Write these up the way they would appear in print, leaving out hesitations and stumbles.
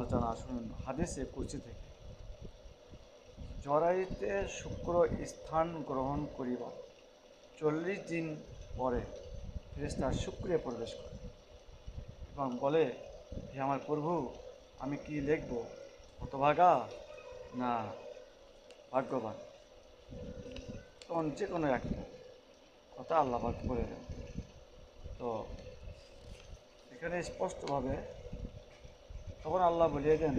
আলোচনা শুনুন হাদিসে কুদসি থেকে। জরায়ুতে শুক্র স্থান গ্রহণ করিবার 40 দিন পরে ফেরেশতা শুক্রে প্রবেশ করে এবং বলে, হে আমার প্রভু, আমি কি লিখব, হতভাগা না ভাগ্যবান? তখন যে কোনো একটা কথা আল্লাহ পাক বলে দেন। তো এখানে স্পষ্টভাবে তখন আল্লাহ বলিয়ে দেন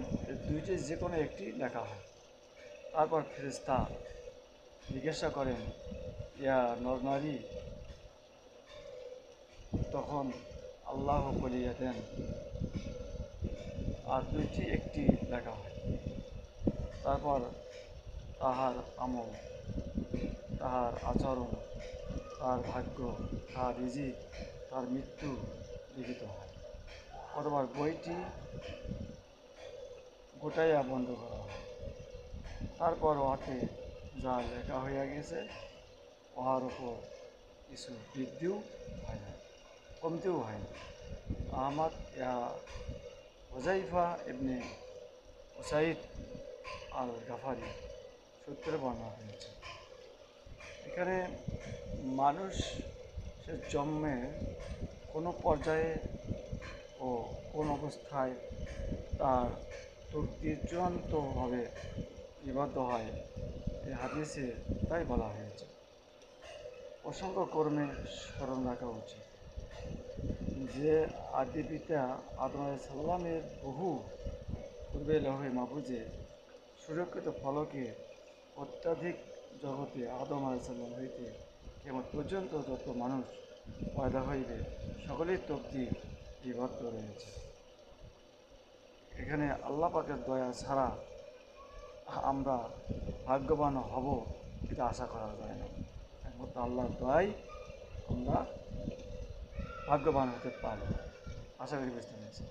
দুইটি যে কোনো একটি লেখা হয়। তারপর ফেরেশতা জিজ্ঞাসা করেন, ইয়া নরনারী, তখন আল্লাহ বলিয়ে দেন আর দুইটি একটি লেখা হয়। তারপর তাহার আমল, তাহার আচরণ, তার ভাগ্য, তার রিজিক, তার মৃত্যু লিখিত হয়। অথবা বইটি গোটাইয়া বন্ধ করা হয়। তারপর উহাতে যা লেখা হইয়া গেছে উহার উপর কিছু বৃদ্ধিও হয় না, কমতেও হয় না। আহমদ হুযায়ফা ইবনে উসাইদ আল গাফারি সূত্রে বর্ণনা হয়েছে। এখানে মানুষের জন্মে কোনো পর্যায়ে ও কোন অবস্থায় তার তকদির চূড়ান্তভাবে নিবদ্ধ হয়, এই হাদিসে তাই বলা হয়েছে। অসংখ্য কর্মে স্মরণ রাখা উচিত যে আদি পিতা আদম আলাইহিস সালামের বহু পূর্বে লৌহে মাহফুজে সুরক্ষিত ফলকে অত্যাধিক জগতে আদম আলাইহিস সালাম হইতে কেমন পর্যন্ত যত মানুষ পয়দা হইবে সকলের তকদির লিপিবদ্ধ রয়েছে। এখানে আল্লাহ পাকের দয়া ছাড়া আমরা ভাগ্যবান হব এটা আশা করা যায় না। একমাত্র আল্লাহর দয়ায় আমরা ভাগ্যবান হতে পারি। আশা করি বুঝতে পেরেছি।